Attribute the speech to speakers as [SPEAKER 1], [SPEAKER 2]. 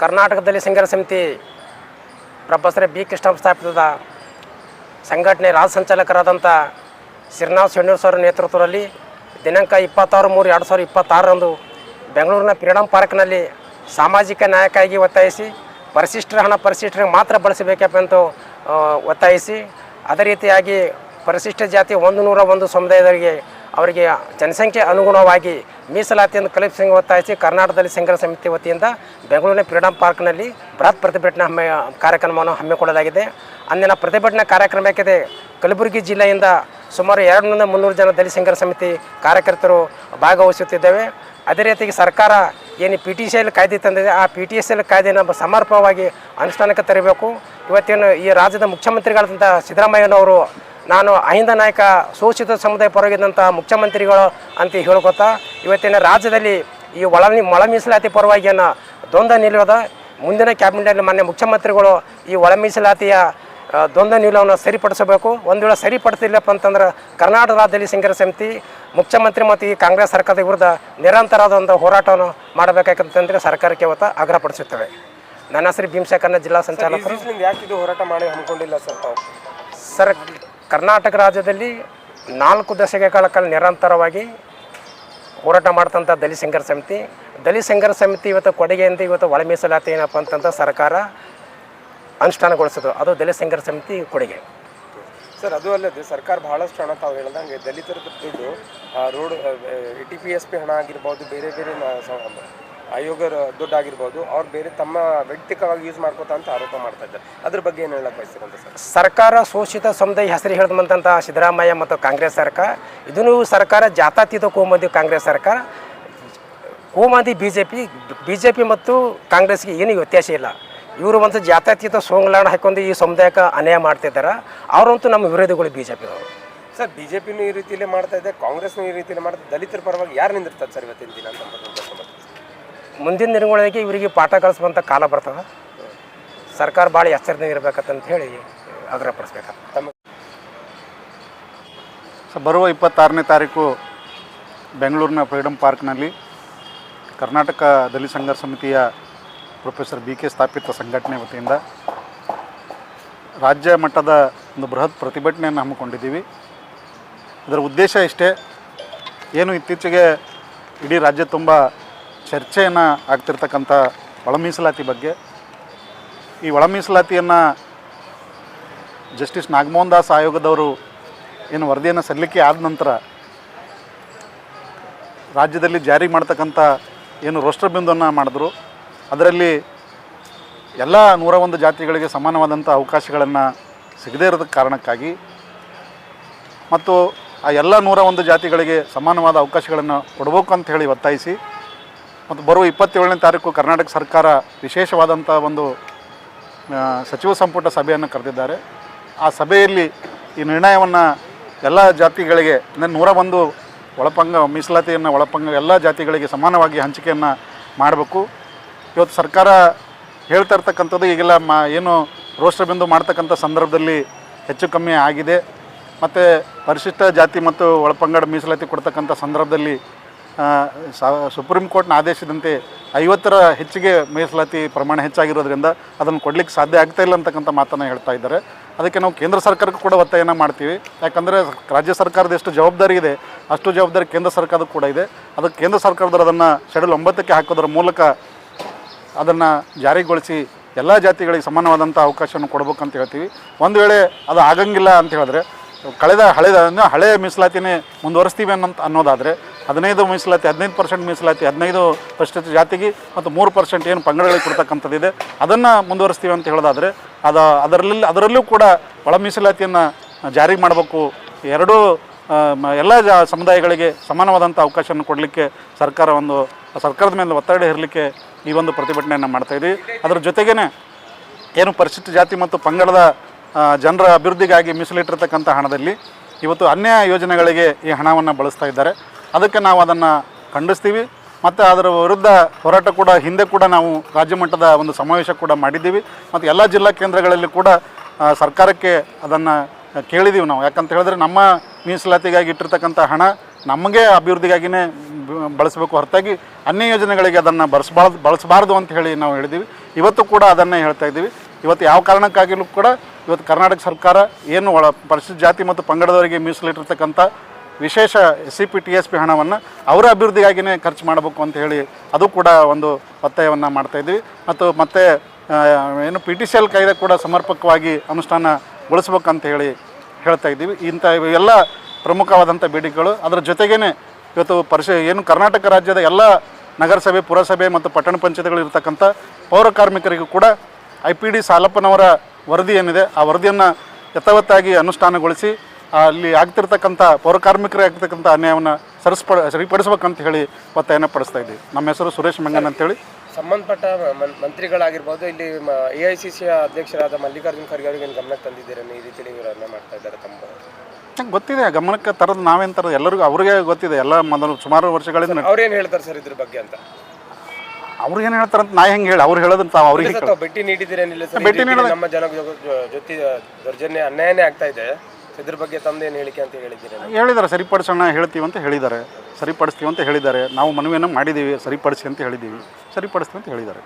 [SPEAKER 1] ಕರ್ನಾಟಕದಲ್ಲಿ ಸಂಘರ್ಷ ಸಮಿತಿ ಪ್ರೊಫೆಸರ್ ಬಿ ಕೃಷ್ಣಪ್ಪ ಸ್ಥಾಪಿಸಿದ ಸಂಘಟನೆ ರಾಜ್ಯ ಸಂಚಾಲಕರಾದಂಥ ಶ್ರೀನಿವಾಸ ಶೆಣ್ಣೂರು ಸರ್ ನೇತೃತ್ವದಲ್ಲಿ ದಿನಾಂಕ 26/3/2026ರಂದು ಬೆಂಗಳೂರಿನ ಫ್ರೀಡಂ ಪಾರ್ಕ್ನಲ್ಲಿ ಸಾಮಾಜಿಕ ನ್ಯಾಯಕ್ಕಾಗಿ ಒತ್ತಾಯಿಸಿ ಪರಿಶಿಷ್ಟರ ಹಣ ಪರಿಶಿಷ್ಟರಿಗೆ ಮಾತ್ರ ಬಳಸಬೇಕಪ್ಪ ಅಂತ ಒತ್ತಾಯಿಸಿ ಅದೇ ರೀತಿಯಾಗಿ ಪರಿಶಿಷ್ಟ ಜಾತಿ 101 ಸಮುದಾಯದವರಿಗೆ ಅವರಿಗೆ ಜನಸಂಖ್ಯೆ ಅನುಗುಣವಾಗಿ ಮೀಸಲಾತಿಯನ್ನು ಕಲ್ಪಿಸಿ ಒತ್ತಾಯಿಸಿ ಕರ್ನಾಟಕದಲ್ಲಿ ಸಂಘರ್ಷ ಸಮಿತಿ ವತಿಯಿಂದ ಬೆಂಗಳೂರಿನ ಫ್ರೀಡಂ ಪಾರ್ಕ್ನಲ್ಲಿ ಬೃಹತ್ ಪ್ರತಿಭಟನಾ ಕಾರ್ಯಕ್ರಮವನ್ನು ಹಮ್ಮಿಕೊಳ್ಳಲಾಗಿದೆ. ಅಂದಿನ ಪ್ರತಿಭಟನಾ ಕಾರ್ಯಕ್ರಮಕ್ಕೆ ಕಲಬುರಗಿ ಜಿಲ್ಲೆಯಿಂದ ಸುಮಾರು 200-300 ಜನ ದಲಿತ ಸಂಘರ್ಷ ಸಮಿತಿ ಕಾರ್ಯಕರ್ತರು ಭಾಗವಹಿಸುತ್ತಿದ್ದೇವೆ. ಅದೇ ರೀತಿಯಾಗಿ ಸರ್ಕಾರ ಏನು PTCL ಕಾಯ್ದೆ ತಂದಿದೆ, ಆ PTCL ಕಾಯ್ದೆಯನ್ನು ಸಮರ್ಪಕವಾಗಿ ಅನುಷ್ಠಾನಕ್ಕೆ ತರಬೇಕು. ಇವತ್ತೇನು ಈ ರಾಜ್ಯದ ಮುಖ್ಯಮಂತ್ರಿಗಳಾದಂಥ ಸಿದ್ದರಾಮಯ್ಯನವರು ನಾನು ಅಹಿಂದ ನಾಯಕ ಶೋಷಿತ ಸಮುದಾಯ ಪರವಾಗಿದ್ದಂಥ ಮುಖ್ಯಮಂತ್ರಿಗಳು ಅಂತ ಹೇಳ್ಕೊತಾ ಇವತ್ತಿನ ರಾಜ್ಯದಲ್ಲಿ ಈ ಒಳ ಮೀಸಲಾತಿ ಪರವಾಗಿಯನ್ನು ದ್ವಂದ್ವ ನಿಲ್ಲುವುದ ಮುಂದಿನ ಕ್ಯಾಬಿನೆಟ್ನಲ್ಲಿ ಮಾನ್ಯ ಮುಖ್ಯಮಂತ್ರಿಗಳು ಈ ಒಳ ಮೀಸಲಾತಿಯ ದ್ವಂದ್ವ ನಿಲುವನ್ನು ಸರಿಪಡಿಸಬೇಕು. ಒಂದು ವೇಳೆ ಸರಿಪಡಿಸಿಲ್ಲಪ್ಪ ಅಂತಂದ್ರೆ ಕರ್ನಾಟಕ ರಾಜ್ಯದಲ್ಲಿ ಸಂಘರ್ಷ ಸಮಿತಿ ಮುಖ್ಯಮಂತ್ರಿ ಮತ್ತು ಈ ಕಾಂಗ್ರೆಸ್ ಸರ್ಕಾರದ ವಿರುದ್ಧ ನಿರಂತರವಾದ ಒಂದು ಹೋರಾಟವನ್ನು ಮಾಡಬೇಕಾಗಂತಂದರೆ ಸರ್ಕಾರಕ್ಕೆ ಇವತ್ತು ಆಗ್ರಹಪಡಿಸುತ್ತೇವೆ. ನನ್ನ ಹೆಸರು ಭೀಮಶೇಖರ್ನ ಜಿಲ್ಲಾ ಸಂಚಾಲಕರು.
[SPEAKER 2] ಯಾಕಿದು ಹೋರಾಟ ಮಾಡಿ ಹಮ್ಮಿಕೊಂಡಿಲ್ಲ
[SPEAKER 1] ಸರ್, ಕರ್ನಾಟಕ ರಾಜ್ಯದಲ್ಲಿ 4 ದಶಕಗಳ ಕಾಲ ನಿರಂತರವಾಗಿ ಹೋರಾಟ ಮಾಡ್ತಂಥ ದಲಿತ ಸಂಘರ್ಷ ಸಮಿತಿ ಇವತ್ತು ಕೊಡುಗೆಯಿಂದ ಇವತ್ತು ಒಳ ಮೀಸಲಾತಿ ಏನಪ್ಪ ಅಂತಂತ ಸರ್ಕಾರ ಅನುಷ್ಠಾನಗೊಳಿಸೋದು, ಅದು ದಲಿತ ಸಂಘರ್ಷ ಸಮಿತಿ ಕೊಡುಗೆ.
[SPEAKER 2] ಸರ್, ಅದು ಅಲ್ಲದೆ ಸರ್ಕಾರ ಬಹಳಷ್ಟು ಹಣ ತಾವು ಹೇಳ್ದಂಗೆ ದಲಿತರ ದುಡ್ಡು ರೋಡ್ TPSP ಹಣ ಆಗಿರ್ಬೋದು, ಬೇರೆ ಬೇರೆ ಆಯೋಗ ದುಡ್ಡು ಆಗಿರ್ಬೋದು, ಅವ್ರು ಬೇರೆ ತಮ್ಮ ವೈಯಕ್ತಿಕವಾಗಿ ಯೂಸ್ ಮಾಡ್ಕೋತಾ ಅಂತ ಆರೋಪ ಮಾಡ್ತಾ ಇದ್ದಾರೆ. ಅದ್ರ ಬಗ್ಗೆ ಏನು ಹೇಳಕ್ಕೆ ಬಯಸ್ತೀರಂತ ಸರ್?
[SPEAKER 1] ಸರ್ಕಾರ ಶೋಷಿತ ಸಮುದಾಯ ಹೆಸರು ಹೇಳಿದಂಥ ಸಿದ್ದರಾಮಯ್ಯ ಮತ್ತು ಕಾಂಗ್ರೆಸ್ ಸರ್ಕಾರ, ಇದನ್ನು ಸರ್ಕಾರ ಜಾತ್ಯತೀತ ಕೋಮುವಾದಿ ಕಾಂಗ್ರೆಸ್ ಸರ್ಕಾರ, ಕೋಮುವಾದಿ BJP ಮತ್ತು ಕಾಂಗ್ರೆಸ್ಗೆ ಏನೂ ವ್ಯತ್ಯಾಸ ಇಲ್ಲ. ಇವರು ಒಂದು ಜಾತ್ಯತೀತ ಸೋಂಗ್ಲಾಣ ಹಾಕೊಂಡು ಈ ಸಮುದಾಯಕ್ಕೆ ಅನ್ಯಾಯ ಮಾಡ್ತಿದ್ದಾರೆ. ಅವರಂತೂ ನಮ್ಮ ವಿರೋಧಿಗಳು BJPದವರು.
[SPEAKER 2] ಸರ್, BJPನೂ ಈ ರೀತಿಯಲ್ಲೇ ಮಾಡ್ತಾ ಇದೆ, ಕಾಂಗ್ರೆಸ್ನೂ ಈ ರೀತಿಯಲ್ಲಿ ಮಾಡ್ತಾ, ದಲಿತರ ಪರವಾಗಿ ಯಾರು ನಿಂದಿರ್ತಾರೆ ಸರ್ ಇವತ್ತಿನ ದಿನ ಅಂತ?
[SPEAKER 1] ಮುಂದಿನ ದಿನಗಳಿಗೆ ಇವರಿಗೆ ಪಾಠ ಕಲಿಸುವಂಥ ಕಾಲ ಬರ್ತದೆ. ಸರ್ಕಾರ ಭಾಳ ಎಚ್ಚರಿಕೆ ಇರಬೇಕಂತ ಹೇಳಿ ಆಗ್ರಹಪಡಿಸ್ಬೇಕು.
[SPEAKER 3] ಬರುವ 26ನೇ ತಾರೀಕು ಬೆಂಗಳೂರಿನ ಫ್ರೀಡಂ ಪಾರ್ಕ್ನಲ್ಲಿ ಕರ್ನಾಟಕ ದಲಿತ ಸಂಘರ್ಷ ಸಮಿತಿಯ ಪ್ರೊಫೆಸರ್ BK ಸ್ಥಾಪಿತ ಸಂಘಟನೆ ವತಿಯಿಂದ ರಾಜ್ಯ ಮಟ್ಟದ ಒಂದು ಬೃಹತ್ ಪ್ರತಿಭಟನೆಯನ್ನು ಹಮ್ಮಿಕೊಂಡಿದ್ದೀವಿ. ಇದರ ಉದ್ದೇಶ ಇಷ್ಟೇ, ಏನು ಇತ್ತೀಚೆಗೆ ಇಡೀ ರಾಜ್ಯ ತುಂಬ ಚರ್ಚೆಯನ್ನು ಆಗ್ತಿರ್ತಕ್ಕಂಥ ಒಳ ಮೀಸಲಾತಿ ಬಗ್ಗೆ. ಈ ಒಳ ಮೀಸಲಾತಿಯನ್ನು ಜಸ್ಟಿಸ್ ನಾಗಮೋಹನ್ ದಾಸ್ ಆಯೋಗದವರು ಏನು ವರದಿಯನ್ನು ಸಲ್ಲಿಕೆ ಆದ ನಂತರ ರಾಜ್ಯದಲ್ಲಿ ಜಾರಿ ಮಾಡ್ತಕ್ಕಂಥ ಏನು ರೋಸ್ಟರ್ ಬಿಂದುವನ್ನು ಮಾಡಿದ್ರು, ಅದರಲ್ಲಿ ಎಲ್ಲ 101 ಜಾತಿಗಳಿಗೆ ಸಮಾನವಾದಂಥ ಅವಕಾಶಗಳನ್ನು ಸಿಗದೇ ಇರೋದಕ್ಕೆ ಕಾರಣಕ್ಕಾಗಿ ಮತ್ತು ಆ ಎಲ್ಲ 101 ಜಾತಿಗಳಿಗೆ ಸಮಾನವಾದ ಅವಕಾಶಗಳನ್ನು ಕೊಡಬೇಕು ಅಂತ ಹೇಳಿ ಒತ್ತಾಯಿಸಿ ಮತ್ತು ಬರುವ 27ನೇ ತಾರೀಕು ಕರ್ನಾಟಕ ಸರ್ಕಾರ ವಿಶೇಷವಾದಂಥ ಒಂದು ಸಚಿವ ಸಂಪುಟ ಸಭೆಯನ್ನು ಕರೆದಿದ್ದಾರೆ. ಆ ಸಭೆಯಲ್ಲಿ ಈ ನಿರ್ಣಯವನ್ನು ಎಲ್ಲ ಜಾತಿಗಳಿಗೆ ಅಂದರೆ 101 ಒಳಪಂಗ ಮೀಸಲಾತಿಯನ್ನು ಒಳಪಂಗ ಎಲ್ಲ ಜಾತಿಗಳಿಗೆ ಸಮಾನವಾಗಿ ಹಂಚಿಕೆಯನ್ನು ಮಾಡಬೇಕು. ಇವತ್ತು ಸರ್ಕಾರ ಹೇಳ್ತಾ ಇರ್ತಕ್ಕಂಥದ್ದು ಈಗೆಲ್ಲ ಏನು ರೋಸ್ಟರ್ ಬಿಂದು ಮಾಡ್ತಕ್ಕಂಥ ಸಂದರ್ಭದಲ್ಲಿ ಹೆಚ್ಚು ಕಮ್ಮಿ ಆಗಿದೆ. ಮತ್ತು ಪರಿಶಿಷ್ಟ ಜಾತಿ ಮತ್ತು ಒಳಪಂಗಡ ಮೀಸಲಾತಿ ಕೊಡ್ತಕ್ಕಂಥ ಸಂದರ್ಭದಲ್ಲಿ ಸುಪ್ರೀಂ ಕೋರ್ಟ್ನ ಆದೇಶದಂತೆ 50ರ ಹೆಚ್ಚಿಗೆ ಮೀಸಲಾತಿ ಪ್ರಮಾಣ ಹೆಚ್ಚಾಗಿರೋದ್ರಿಂದ ಅದನ್ನು ಕೊಡಲಿಕ್ಕೆ ಸಾಧ್ಯ ಆಗ್ತಾ ಇಲ್ಲ ಅಂತಕ್ಕಂಥ ಮಾತನ್ನು ಹೇಳ್ತಾ ಇದ್ದಾರೆ. ಅದಕ್ಕೆ ನಾವು ಕೇಂದ್ರ ಸರ್ಕಾರಕ್ಕೂ ಕೂಡ ಒತ್ತಾಯನ ಮಾಡ್ತೀವಿ. ಯಾಕಂದರೆ ರಾಜ್ಯ ಸರ್ಕಾರದ ಎಷ್ಟು ಜವಾಬ್ದಾರಿ ಇದೆ ಅಷ್ಟು ಜವಾಬ್ದಾರಿ ಕೇಂದ್ರ ಸರ್ಕಾರಕ್ಕೂ ಕೂಡ ಇದೆ. ಅದಕ್ಕೆ ಕೇಂದ್ರ ಸರ್ಕಾರದವರು ಅದನ್ನು ಶೆಡ್ಯೂಲ್ 9ಕ್ಕೆ ಹಾಕೋದ್ರ ಮೂಲಕ ಅದನ್ನು ಜಾರಿಗೊಳಿಸಿ ಎಲ್ಲ ಜಾತಿಗಳಿಗೆ ಸಮಾನವಾದಂಥ ಅವಕಾಶವನ್ನು ಕೊಡಬೇಕಂತ ಹೇಳ್ತೀವಿ. ಒಂದು ವೇಳೆ ಅದು ಆಗಂಗಿಲ್ಲ ಅಂತ ಹೇಳಿದ್ರೆ ಹಳೆಯ ಮೀಸಲಾತಿನೇ ಮುಂದುವರಿಸ್ತೀವಿ ಅನ್ನೋದಾದರೆ 15 ಮೀಸಲಾತಿ 15% ಮೀಸಲಾತಿ 15% ಜಾತಿಗೆ ಮತ್ತು 3% ಏನು ಪಂಗಡಗಳಿಗೆ ಕೊಡ್ತಕ್ಕಂಥದ್ದಿದೆ ಅದನ್ನು ಮುಂದುವರಿಸ್ತೀವಿ ಅಂತ ಹೇಳೋದಾದರೆ ಅದರಲ್ಲೂ ಕೂಡ ಒಳ ಮೀಸಲಾತಿಯನ್ನು ಜಾರಿ ಮಾಡಬೇಕು. ಎರಡೂ ಎಲ್ಲ ಸಮುದಾಯಗಳಿಗೆ ಸಮಾನವಾದಂಥ ಅವಕಾಶವನ್ನು ಕೊಡಲಿಕ್ಕೆ ಸರ್ಕಾರದ ಮೇಲೆ ಒತ್ತಡ ಹೇರಲಿಕ್ಕೆ ಈ ಒಂದು ಪ್ರತಿಭಟನೆಯನ್ನು ಮಾಡ್ತಾಯಿದ್ದೀವಿ. ಅದರ ಜೊತೆಗೇ ಏನು ಪರಿಶಿಷ್ಟ ಜಾತಿ ಮತ್ತು ಪಂಗಡದ ಜನರ ಅಭಿವೃದ್ಧಿಗಾಗಿ ಮೀಸಲಿಟ್ಟಿರ್ತಕ್ಕಂಥ ಹಣದಲ್ಲಿ ಇವತ್ತು ಅನ್ಯ ಯೋಜನೆಗಳಿಗೆ ಈ ಹಣವನ್ನು ಬಳಸ್ತಾ ಇದ್ದಾರೆ. ಅದಕ್ಕೆ ನಾವು ಅದನ್ನು ಖಂಡಿಸ್ತೀವಿ ಮತ್ತು ಅದರ ವಿರುದ್ಧ ಹೋರಾಟ ಕೂಡ ಹಿಂದೆ ಕೂಡ ನಾವು ರಾಜ್ಯ ಮಟ್ಟದ ಒಂದು ಸಮಾವೇಶ ಕೂಡ ಮಾಡಿದ್ದೀವಿ ಮತ್ತು ಎಲ್ಲ ಜಿಲ್ಲಾ ಕೇಂದ್ರಗಳಲ್ಲಿ ಕೂಡ ಸರ್ಕಾರಕ್ಕೆ ಅದನ್ನು ಕೇಳಿದ್ದೀವಿ ನಾವು. ಯಾಕಂತ ಹೇಳಿದ್ರೆ ನಮ್ಮ ಮೀಸಲಾತಿಗಾಗಿ ಇಟ್ಟಿರ್ತಕ್ಕಂಥ ಹಣ ನಮಗೆ ಅಭಿವೃದ್ಧಿಗಾಗಿಯೇ ಬಳಸಬೇಕು ಹೊರತಾಗಿ ಅನ್ಯ ಯೋಜನೆಗಳಿಗೆ ಅದನ್ನು ಬಳಸಬಾರ್ದು ಅಂತ ಹೇಳಿ ನಾವು ಹೇಳಿದ್ದೀವಿ. ಇವತ್ತು ಕೂಡ ಅದನ್ನೇ ಹೇಳ್ತಾ ಇದ್ದೀವಿ. ಇವತ್ತು ಯಾವ ಕಾರಣಕ್ಕಾಗಿಯೂ ಕೂಡ ಇವತ್ತು ಕರ್ನಾಟಕ ಸರ್ಕಾರ ಏನು ಪರಿಶಿಷ್ಟ ಜಾತಿ ಮತ್ತು ಪಂಗಡದವರಿಗೆ ಮೀಸಲಿಟ್ಟಿರ್ತಕ್ಕಂಥ ವಿಶೇಷ SCP-TSP ಹಣವನ್ನು ಅವರ ಅಭಿವೃದ್ಧಿಗಾಗಿಯೇ ಖರ್ಚು ಮಾಡಬೇಕು ಅಂತ ಹೇಳಿ ಅದು ಕೂಡ ಒಂದು ಒತ್ತಾಯವನ್ನು ಮಾಡ್ತಾಯಿದ್ವಿ. ಮತ್ತು ಏನು PTCL ಕಾಯ್ದೆ ಕೂಡ ಸಮರ್ಪಕವಾಗಿ ಅನುಷ್ಠಾನಗೊಳಿಸ್ಬೇಕಂತ ಹೇಳಿ ಹೇಳ್ತಾ ಇದ್ದೀವಿ. ಇಂಥ ಎಲ್ಲ ಪ್ರಮುಖವಾದಂಥ ಬೇಡಿಕೆಗಳು. ಅದರ ಜೊತೆಗೇ ಇವತ್ತು ಏನು ಕರ್ನಾಟಕ ರಾಜ್ಯದ ಎಲ್ಲ ನಗರಸಭೆ, ಪುರಸಭೆ ಮತ್ತು ಪಟ್ಟಣ ಪಂಚಾಯತ್ಗಳು ಇರತಕ್ಕಂಥ ಪೌರ ಕಾರ್ಮಿಕರಿಗೂ ಕೂಡ IPD ಸಾಲಪ್ಪನವರ ವರದಿ ಏನಿದೆ ಆ ವರದಿಯನ್ನು ಯಥಾವತ್ತಾಗಿ ಅನುಷ್ಠಾನಗೊಳಿಸಿ ಅಲ್ಲಿ ಆಗ್ತಿರ್ತಕ್ಕಂಥ ಪೌರ ಕಾರ್ಮಿಕರಿಗೆ ಆಗ್ತಿರ್ತಕ್ಕಂಥ ಅನ್ಯಾಯವನ್ನು ಸರಿಪಡಿಸ್ಬೇಕಂತ ಹೇಳಿ ಒತ್ತಾಯನ ಪಡಿಸ್ತಾ ಇದ್ದೀವಿ. ನಮ್ಮ ಹೆಸರು ಸುರೇಶ್ ಮಂಗನ್ ಅಂತೇಳಿ.
[SPEAKER 2] ಸಂಬಂಧಪಟ್ಟ ಮಂತ್ರಿಗಳಾಗಿರ್ಬೋದು, ಇಲ್ಲಿ AICC ಅಧ್ಯಕ್ಷರಾದ ಮಲ್ಲಿಕಾರ್ಜುನ್ ಖರ್ಗೆ ಅವರಿಗೆ ಗಮನಕ್ಕೆ ತಂದಿದ್ದೀರಾ ಈ ರೀತಿಯಲ್ಲಿ ಇವರನ್ನ ಮಾಡ್ತಾ ಇದ್ದಾರೆ?
[SPEAKER 3] ನಂಗೆ ಗೊತ್ತಿದೆ, ಗಮನಕ್ಕೆ ತರೋದು ನಾವೇನು ತರೋದು ಎಲ್ಲರಿಗೂ ಅವ್ರಿಗೆ ಗೊತ್ತಿದೆ. ಎಲ್ಲ ಮೊದಲು ಸುಮಾರು ವರ್ಷಗಳಿಂದ
[SPEAKER 2] ಅವ್ರೇನು ಹೇಳ್ತಾರೆ ಸರ್ ಇದ್ರ ಬಗ್ಗೆ ಅಂತ?
[SPEAKER 3] ಅವ್ರು ಏನು ಹೇಳ್ತಾರಂತ ನಾ ಹೆಂಗೆ ಹೇಳಿ? ಅವ್ರು ಹೇಳೋದನ್ನ ತಾವು ಅವ್ರಿಗೆ
[SPEAKER 2] ಭೇಟಿ ನೀಡಿದ್ದೀರೇನಿಲ್ಲ ಸರ್? ನಮ್ಮ ಜನ ಜೊತೆ ದೌರ್ಜನ್ಯ ಅನ್ಯಾಯನೇ ಆಗ್ತಾ ಇದೆ, ಇದ್ರ ಬಗ್ಗೆ ತಮ್ಮದೇನು ಹೇಳಿಕೆ ಅಂತ ಹೇಳಿದ್ದಾರೆ?
[SPEAKER 3] ಸರಿಪಡಿಸೋಣ ಹೇಳ್ತೀವಿ ಅಂತ ಹೇಳಿದ್ದಾರೆ, ಸರಿಪಡಿಸ್ತೀವಿ ಅಂತ ಹೇಳಿದ್ದಾರೆ. ನಾವು ಮನವಿಯನ್ನು ಮಾಡಿದ್ದೀವಿ, ಸರಿಪಡಿಸಿ ಅಂತ ಹೇಳಿದ್ದೀವಿ, ಸರಿಪಡಿಸ್ತೀವಿ ಅಂತ ಹೇಳಿದ್ದಾರೆ.